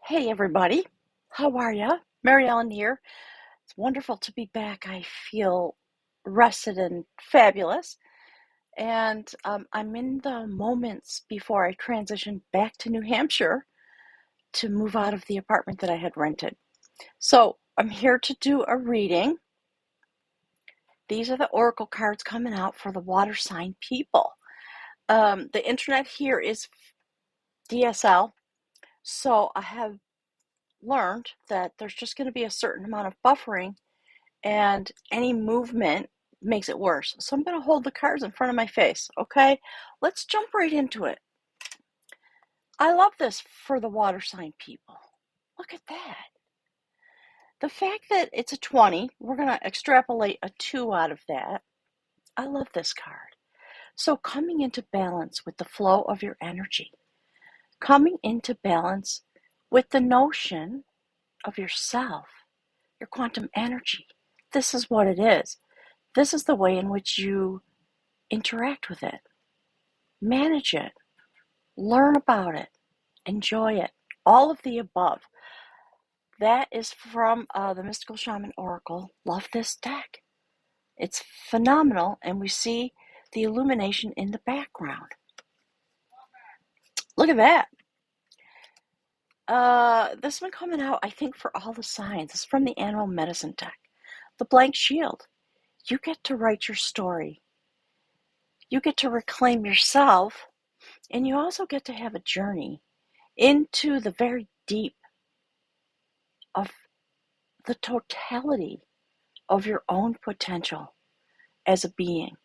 Hey everybody, how are ya? Mary Ellen here. It's wonderful to be back. I feel rested and fabulous. And I'm in the moments before I transition back to New Hampshire to move out of the apartment that I had rented. So I'm here to do a reading. These are the oracle cards coming out for the water sign people. The internet here is DSL, so I have learned that there's just going to be a certain amount of buffering and any movement makes it worse. So I'm going to hold the cards in front of my face, okay? Let's jump right into it. I love this for the water sign people. Look at that. The fact that it's a 20, we're going to extrapolate a 2 out of that. I love this card. So coming into balance with the flow of your energy, coming into balance with the notion of yourself, your quantum energy. This is what it is. This is the way in which you interact with it, manage it, learn about it, enjoy it, all of the above. That is from the Mystical Shaman Oracle. Love this deck. It's phenomenal, and we see the illumination in the background. Look at that. This one coming out, I think, for all the signs. It's from the Animal Medicine deck. The Blank Shield. You get to write your story. You get to reclaim yourself, and you also get to have a journey into the very deep of the totality of your own potential as a being.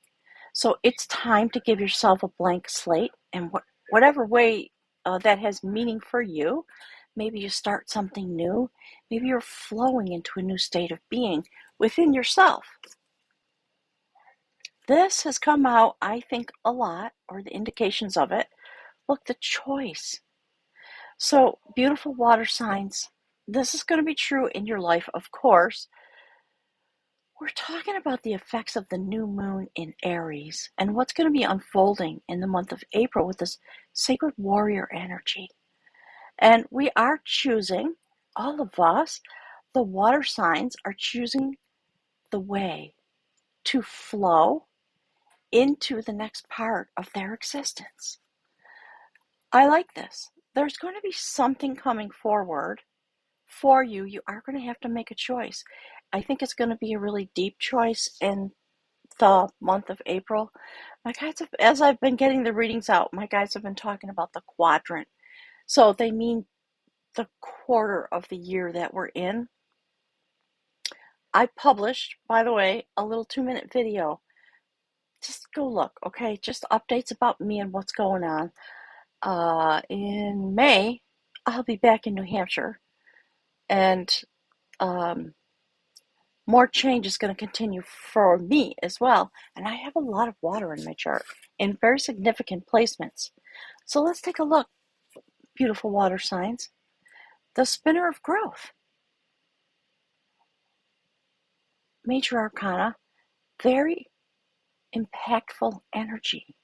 So it's time to give yourself a blank slate, and whatever way that has meaning for you. Maybe you start something new. Maybe you're flowing into a new state of being within yourself. This has come out, I think, a lot, or the indications of it. Look, the choice. So, beautiful water signs. This is going to be true in your life, of course. We're talking about the effects of the new moon in Aries and what's going to be unfolding in the month of April with this sacred warrior energy. And we are choosing, all of us, the water signs are choosing the way to flow into the next part of their existence. I like this. There's going to be something coming forward for you. You are going to have to make a choice. I think it's going to be a really deep choice in the month of April. My guides have, as I've been getting the readings out, my guides have been talking about the quadrant. So they mean the quarter of the year that we're in. I published, by the way, a little 2-minute video. Just go look, okay? Just updates about me and what's going on. In May, I'll be back in New Hampshire, and more change is going to continue for me as well. And I have a lot of water in my chart in very significant placements. So let's take a look. Beautiful water signs. The spinner of growth. Major arcana. Very impactful energy.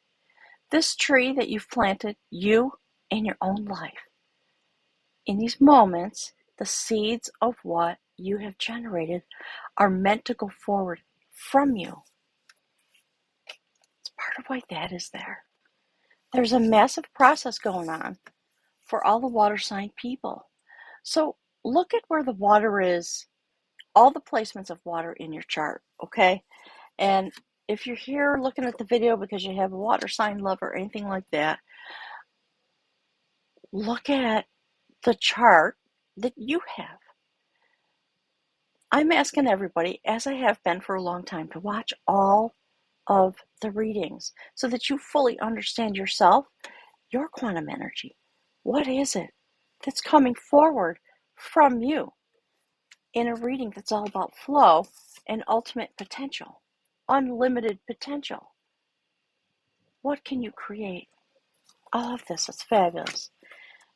This tree that you've planted, you in your own life. In these moments, the seeds of what you have generated are meant to go forward from you. It's part of why that is there. There's a massive process going on for all the water sign people. So look at where the water is, all the placements of water in your chart, okay? And if you're here looking at the video because you have a water sign love or anything like that, look at the chart that you have. I'm asking everybody, as I have been for a long time, to watch all of the readings so that you fully understand yourself, your quantum energy. What is it that's coming forward from you in a reading that's all about flow and ultimate potential, unlimited potential? What can you create? All of this is fabulous.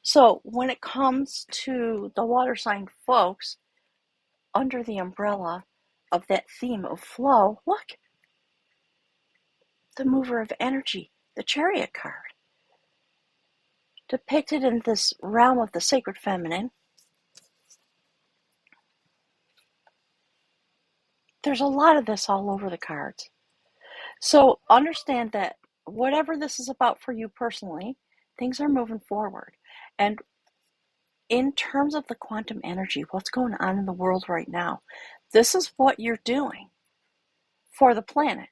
So when it comes to the water sign folks, under the umbrella of that theme of flow, look, the mover of energy, the chariot card, depicted in this realm of the sacred feminine, There's a lot of this all over the cards. So understand that whatever this is about for you personally, things are moving forward. And in terms of the quantum energy, what's going on in the world right now, this is what you're doing for the planet.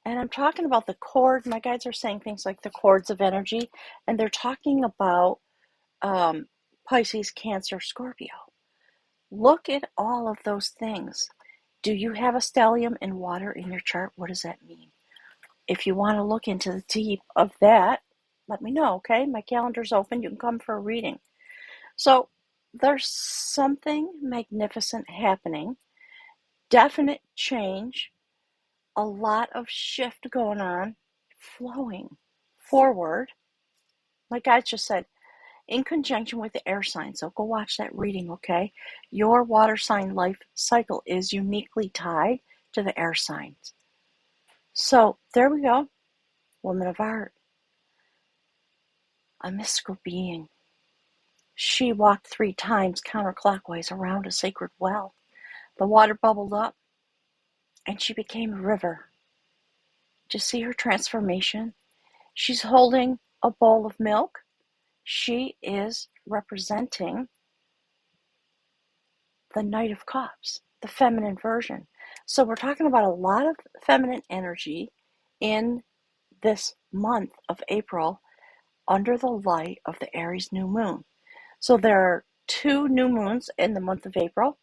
And I'm talking about the cord. My guides are saying things like the cords of energy, and they're talking about Pisces, Cancer, Scorpio. Look at all of those things. Do you have a stellium in water in your chart? What does that mean? If you want to look into the deep of that, let me know, okay? My calendar's open. You can come for a reading. So there's something magnificent happening, definite change, a lot of shift going on, flowing forward. My guides just said, in conjunction with the air sign. So go watch that reading, okay? Your water sign life cycle is uniquely tied to the air signs. So there we go. Woman of art, a mystical being. She walked 3 times counterclockwise around a sacred well. The water bubbled up and she became a river. Do you see her transformation? She's holding a bowl of milk. She is representing the Knight of Cups, the feminine version. So we're talking about a lot of feminine energy in this month of April under the light of the Aries new moon. So there are 2 new moons in the month of April,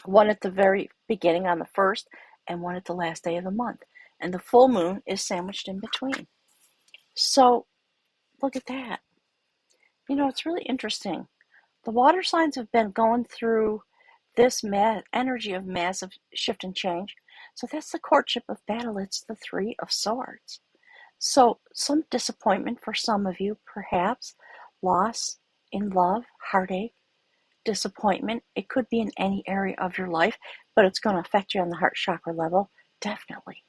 one at the very beginning on the 1st and one at the last day of the month. And the full moon is sandwiched in between. So look at that. You know, it's really interesting. The water signs have been going through this energy of massive shift and change. So that's the courtship of battle. It's the 3 of Swords. So some disappointment for some of you, perhaps loss in love, heartache, disappointment. It could be in any area of your life, but it's going to affect you on the heart chakra level, definitely.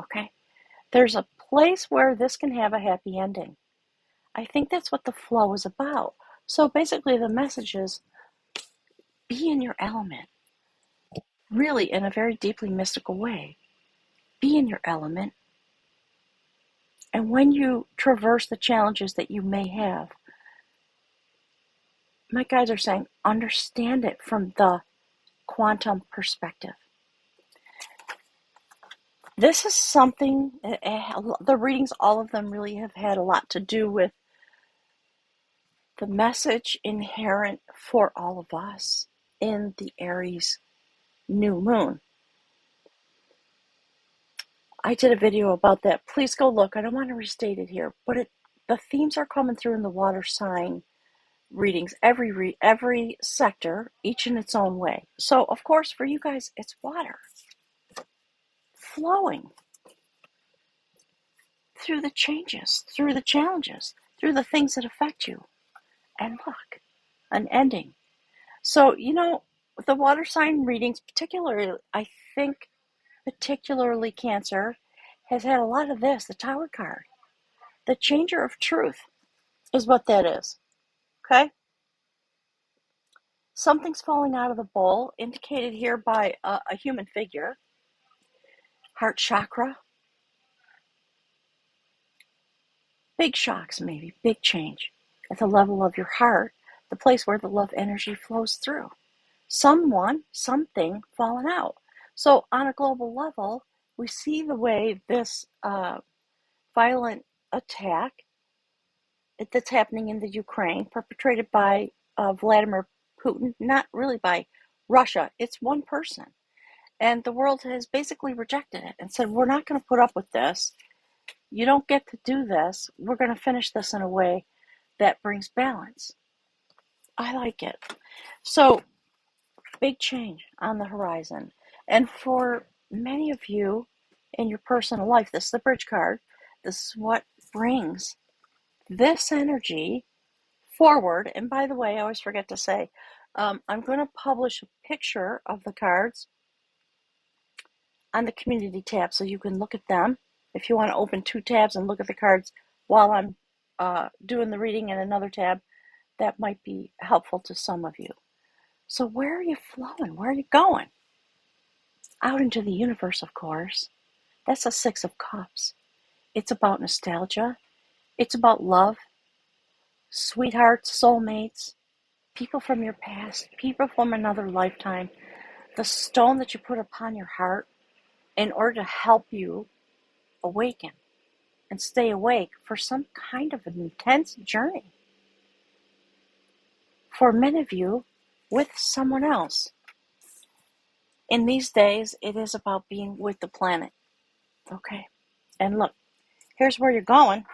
Okay? There's a place where this can have a happy ending. I think that's what the flow is about. So basically, the message is be in your element, really in a very deeply mystical way. Be in your element. And when you traverse the challenges that you may have, my guides are saying, understand it from the quantum perspective. This is something, the readings, all of them really have had a lot to do with the message inherent for all of us in the Aries new moon. I did a video about that. Please go look. I don't want to restate it here, but the themes are coming through in the water sign readings, every sector, each in its own way. So, of course, for you guys, it's water flowing through the changes, through the challenges, through the things that affect you. And look, an ending. So, you know, the water sign readings, particularly, I think, particularly Cancer, has had a lot of this, the Tower card. The changer of truth is what that is. Okay? Something's falling out of the bowl, indicated here by a human figure. Heart chakra. Big shocks, maybe, big change at the level of your heart, the place where the love energy flows through. Someone, something fallen out. So, on a global level, we see the way this violent attack that's happening in the Ukraine, perpetrated by Vladimir Putin, not really by Russia, it's one person. And the world has basically rejected it and said, we're not going to put up with this. You don't get to do this. We're going to finish this in a way that brings balance. I like it. So, big change on the horizon. And for many of you in your personal life, this is the bridge card. This is what brings this energy forward. And by the way, I always forget to say, I'm going to publish a picture of the cards on the community tab so you can look at them. If you want to open 2 tabs and look at the cards while I'm doing the reading in another tab, that might be helpful to some of you. So where are you flowing? Where are you going? out into the universe, of course. That's a Six of Cups. It's about nostalgia. It's about love, sweethearts, soulmates, people from your past, people from another lifetime. The stone that you put upon your heart in order to help you awaken and stay awake for some kind of an intense journey. For many of you, with someone else. In these days, it is about being with the planet. Okay? And look, here's where you're going.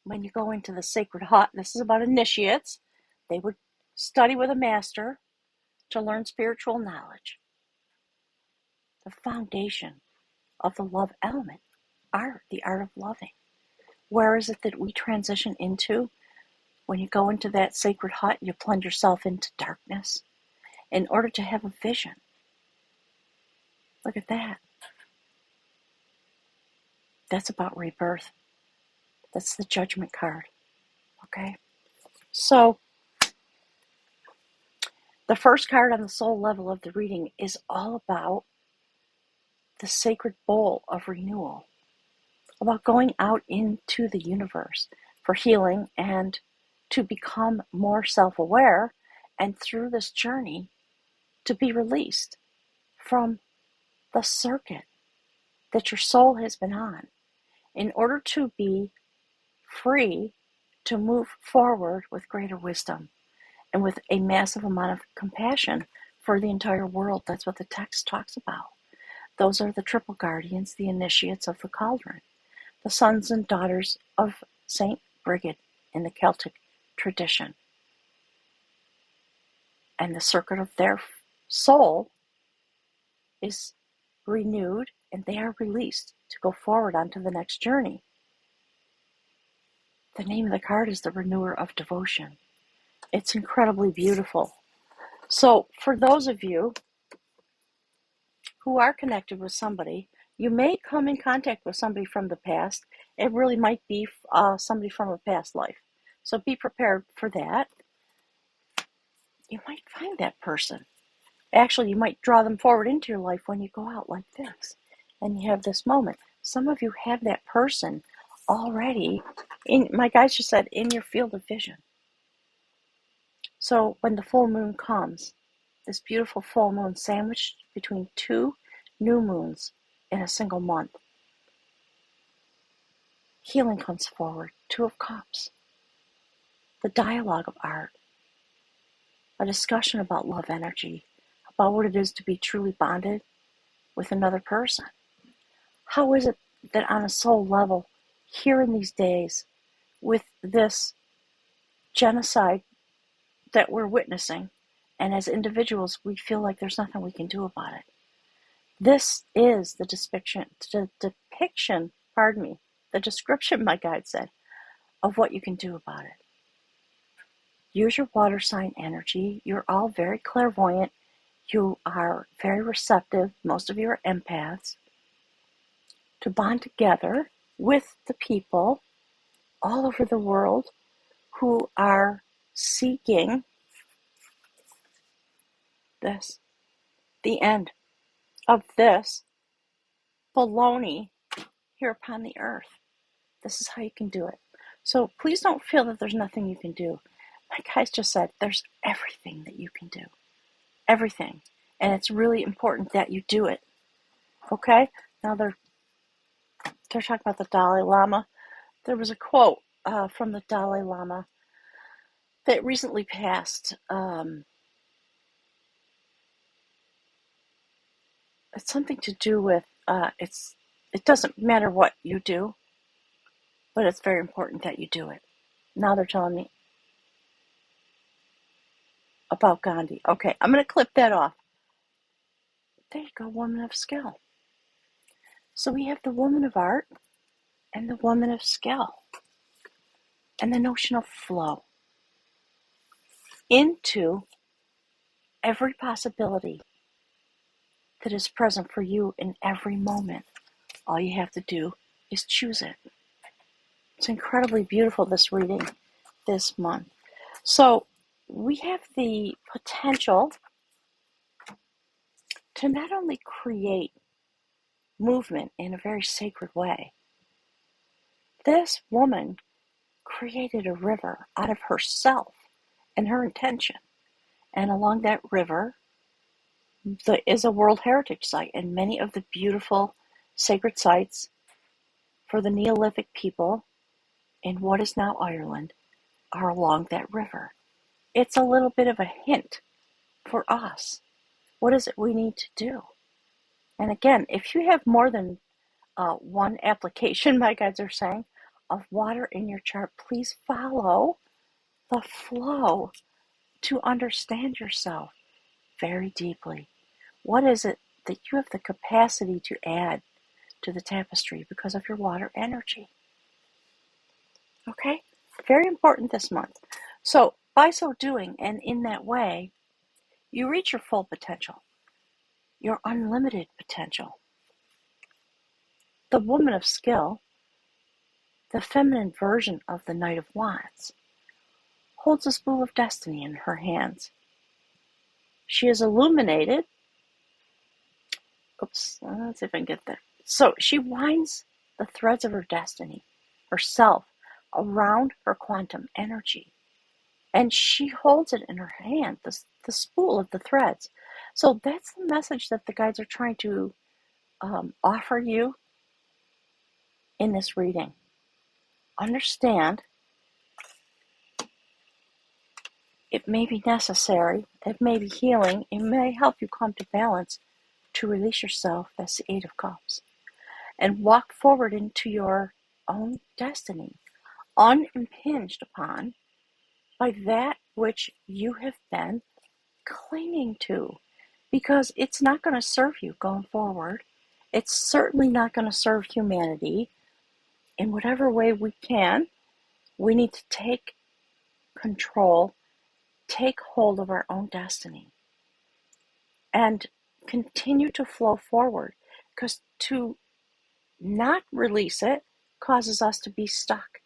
When you go into the sacred hut, this is about initiates. They would study with a master to learn spiritual knowledge. The foundation of the love element, art, the art of loving. Where is it that we transition into? When you go into that sacred hut, you plunge yourself into darkness in order to have a vision. Look at that. That's about rebirth. That's the judgment card. Okay? So, the first card on the soul level of the reading is all about the sacred bowl of renewal, about going out into the universe for healing and to become more self-aware, and through this journey to be released from the circuit that your soul has been on in order to be free to move forward with greater wisdom and with a massive amount of compassion for the entire world. That's what the text talks about. Those are the triple guardians, the initiates of the cauldron, the sons and daughters of Saint Brigid in the Celtic tradition. And the circuit of their soul is renewed, and they are released to go forward onto the next journey. The name of the card is the Renewer of Devotion. It's incredibly beautiful. So for those of you who are connected with somebody, you may come in contact with somebody from the past. It really might be somebody from a past life. So be prepared for that. You might find that person. Actually, you might draw them forward into your life when you go out like this. And you have this moment. Some of you have that person already, my guides just said, in your field of vision. So when the full moon comes, this beautiful full moon sandwiched between two new moons in a single month, healing comes forward. Two of Cups. The dialogue of art. A discussion about love energy, about what it is to be truly bonded with another person. How is it that on a soul level, here in these days, with this genocide that we're witnessing, and as individuals, we feel like there's nothing we can do about it? This is the description, my guide said, of what you can do about it. Use your water sign energy. You're all very clairvoyant. You are very receptive. Most of you are empaths. To bond together with the people all over the world who are seeking the end of this baloney here upon the earth. This is how you can do it. So please don't feel that there's nothing you can do. My guys just said there's everything that you can do. Everything. And it's really important that you do it. Okay? Now they're talking about the Dalai Lama. There was a quote from the Dalai Lama that recently passed. It's something to do with it doesn't matter what you do, but it's very important that you do it. Now they're telling me about Gandhi. Okay, I'm going to clip that off. There you go, woman of skill. So we have the woman of art and the woman of skill, and the notion of flow into every possibility that is present for you in every moment. All you have to do is choose it. It's incredibly beautiful, this reading this month. So we have the potential to not only create movement in a very sacred way, this woman created a river out of herself and her intention. And along that river is a World Heritage Site, and many of the beautiful sacred sites for the Neolithic people in what is now Ireland are along that river. It's a little bit of a hint for us. What is it we need to do? And again, if you have more than one application, my guides are saying, of water in your chart, please follow the flow to understand yourself very deeply. What is it that you have the capacity to add to the tapestry because of your water energy? Okay? Very important this month. So, by so doing, and in that way, you reach your full potential, your unlimited potential. The woman of skill, the feminine version of the Knight of Wands, holds a spool of destiny in her hands. She is illuminated. Oops, let's see if I can get there. So she winds the threads of her destiny, herself, around her quantum energy. And she holds it in her hand, the spool of the threads. So that's the message that the guides are trying to offer you in this reading. Understand it may be necessary, it may be healing, it may help you come to balance to release yourself. That's the Eight of Cups. And walk forward into your own destiny, unimpinged upon by that which you have been clinging to, because it's not going to serve you going forward. It's certainly not going to serve humanity. In whatever way we can, we need to take control, take hold of our own destiny, and continue to flow forward, because to not release it causes us to be stuck.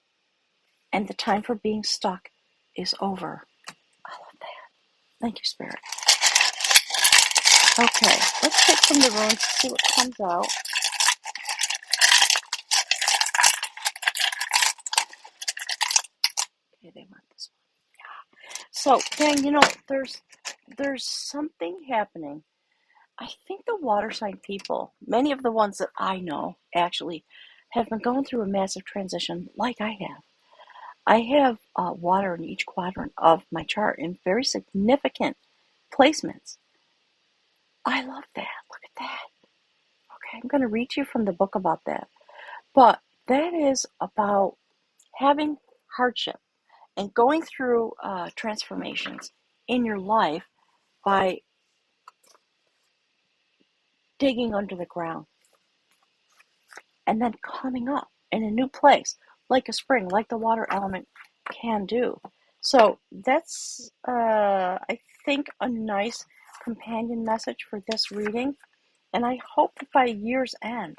And the time for being stuck is over. I love that. Thank you, Spirit. Okay, let's take from the runes to see what comes out. Okay, they want this one. So, gang, there's something happening. I think the water sign people, many of the ones that I know, actually, have been going through a massive transition like I have. I have water in each quadrant of my chart in very significant placements. I love that. Look at that. Okay, I'm going to read to you from the book about that. But that is about having hardship and going through transformations in your life by digging under the ground and then coming up in a new place, like a spring, like the water element can do. So that's, I think, a nice companion message for this reading. And I hope that by year's end,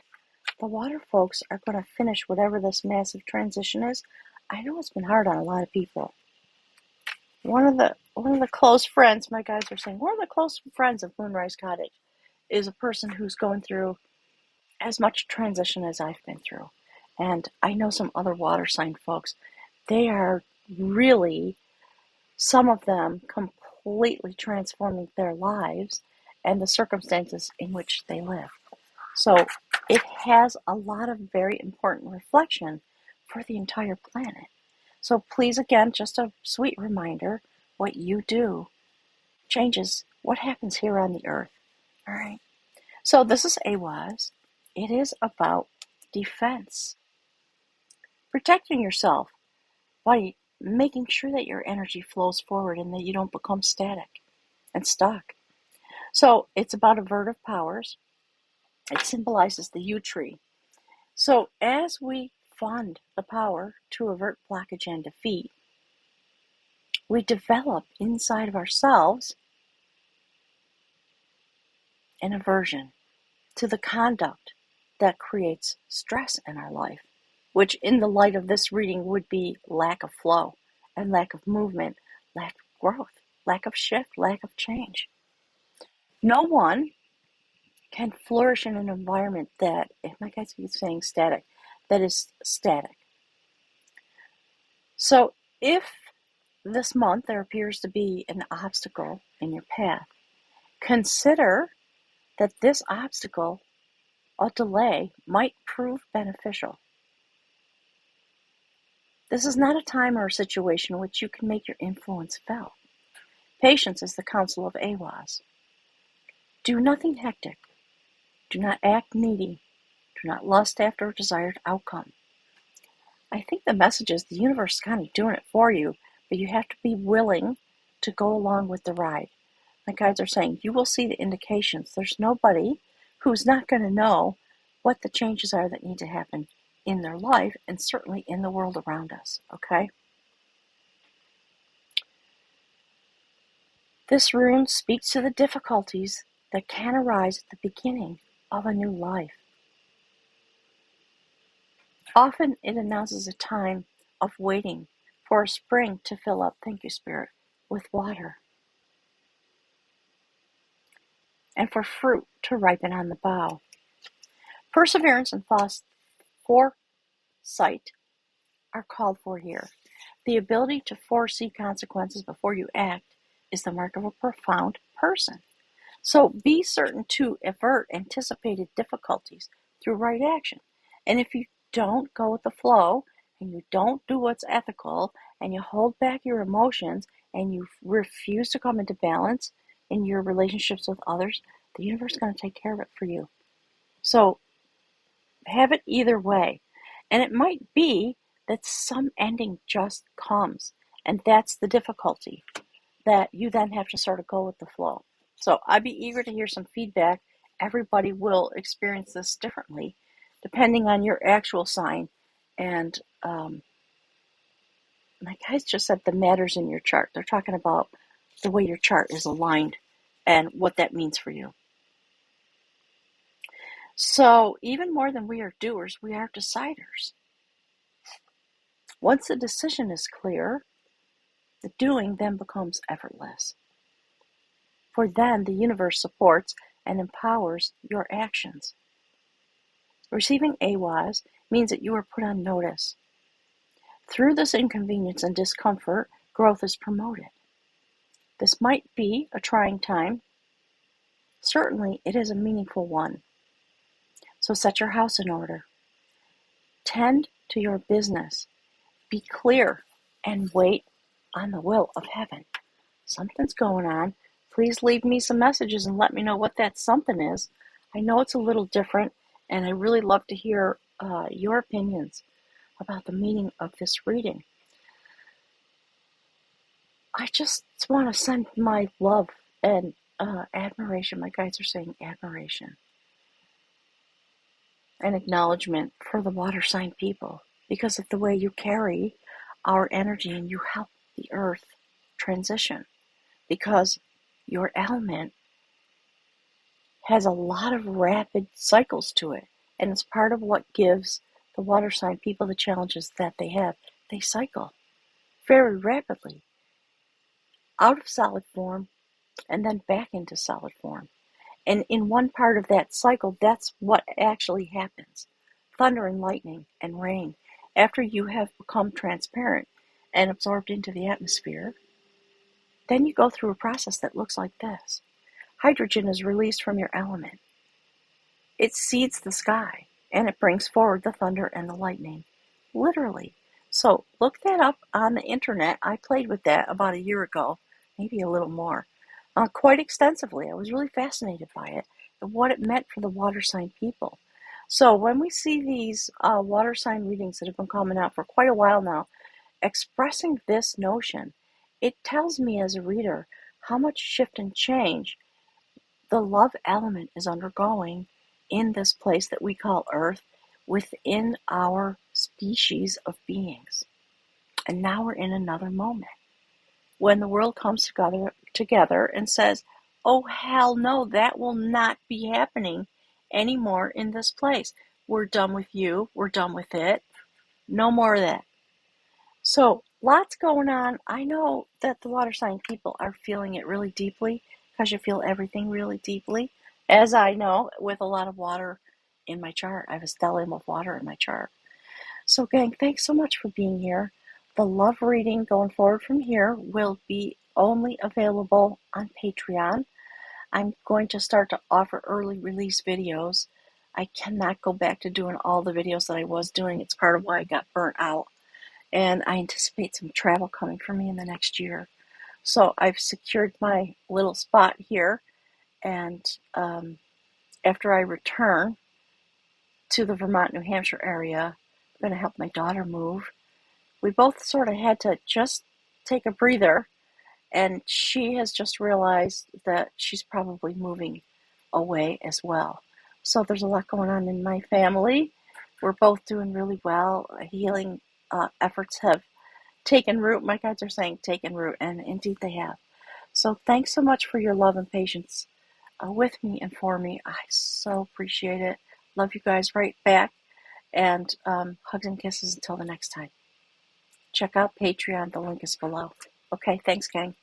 the water folks are going to finish whatever this massive transition is. I know it's been hard on a lot of people. One of the close friends, my guides are saying, one of the close friends of Moonrise Cottage is a person who's going through as much transition as I've been through. And I know some other water sign folks. They are really, some of them, completely transforming their lives and the circumstances in which they live. So it has a lot of very important reflection for the entire planet. So please, again, just a sweet reminder, what you do changes what happens here on the earth. All right. So this is AWAS. It is about defense. Protecting yourself by making sure that your energy flows forward and that you don't become static and stuck. So it's about avertive powers. It symbolizes the yew tree. So as we fund the power to avert blockage and defeat, we develop inside of ourselves an aversion to the conduct that creates stress in our life, which in the light of this reading would be lack of flow and lack of movement, lack of growth, lack of shift, lack of change. No one can flourish in an environment that, if my guys keep saying static, that is static. So if this month there appears to be an obstacle in your path, consider that this obstacle, a delay, might prove beneficial. This is not a time or a situation in which you can make your influence felt. Patience is the counsel of Ahaz. Do nothing hectic. Do not act needy. Do not lust after a desired outcome. I think the message is the universe is kind of doing it for you, but you have to be willing to go along with the ride. My guides are saying you will see the indications. There's nobody who's not going to know what the changes are that need to happen in their life and certainly in the world around us, okay? This rune speaks to the difficulties that can arise at the beginning of a new life. Often it announces a time of waiting for a spring to fill up, thank you, Spirit, with water, and for fruit to ripen on the bough. Perseverance and foresight are called for here. The ability to foresee consequences before you act is the mark of a profound person. So be certain to avert anticipated difficulties through right action. And if you don't go with the flow and you don't do what's ethical and you hold back your emotions and you refuse to come into balance in your relationships with others, the universe is going to take care of it for you. So have it either way. And it might be that some ending just comes, and that's the difficulty, that you then have to sort of go with the flow. So I'd be eager to hear some feedback. Everybody will experience this differently, depending on your actual sign. And my guys just said the matters in your chart. They're talking about the way your chart is aligned and what that means for you. So even more than we are doers, we are deciders. Once the decision is clear, the doing then becomes effortless. For then the universe supports and empowers your actions. Receiving Ahaz means that you are put on notice. Through this inconvenience and discomfort, growth is promoted. This might be a trying time. Certainly, it is a meaningful one. So set your house in order. Tend to your business. Be clear and wait on the will of heaven. Something's going on. Please leave me some messages and let me know what that something is. I know it's a little different, and I really love to hear your opinions about the meaning of this reading. I just want to send my love and admiration. My guides are saying admiration and acknowledgement for the water sign people because of the way you carry our energy and you help the earth transition, because your element has a lot of rapid cycles to it, and it's part of what gives the water sign people the challenges that they have. They cycle very rapidly out of solid form and then back into solid form. And in one part of that cycle, that's what actually happens. Thunder and lightning and rain. After you have become transparent and absorbed into the atmosphere, then you go through a process that looks like this. Hydrogen is released from your element. It seeds the sky, and it brings forward the thunder and the lightning. Literally. So look that up on the internet. I played with that about a year ago, maybe a little more, quite extensively. I was really fascinated by it and what it meant for the water sign people. So when we see these water sign readings that have been coming out for quite a while now, expressing this notion, it tells me as a reader how much shift and change the love element is undergoing in this place that we call Earth within our species of beings. And now we're in another moment when the world comes together and says, oh, hell no, that will not be happening anymore in this place. We're done with you. We're done with it. No more of that. So lots going on. I know that the water sign people are feeling it really deeply because you feel everything really deeply. As I know, with a lot of water in my chart. I have a stellium of water in my chart. So, gang, thanks so much for being here. The love reading going forward from here will be only available on Patreon. I'm going to start to offer early release videos. I cannot go back to doing all the videos that I was doing. It's part of why I got burnt out. And I anticipate some travel coming for me in the next year. So I've secured my little spot here. And after I return to the Vermont, New Hampshire area, I'm going to help my daughter move. We both sort of had to just take a breather, and she has just realized that she's probably moving away as well. So there's a lot going on in my family. We're both doing really well. Healing efforts have taken root. My guides are saying taken root, and indeed they have. So thanks so much for your love and patience with me and for me. I so appreciate it. Love you guys right back. And hugs and kisses until the next time. Check out Patreon. The link is below. Okay, thanks, gang.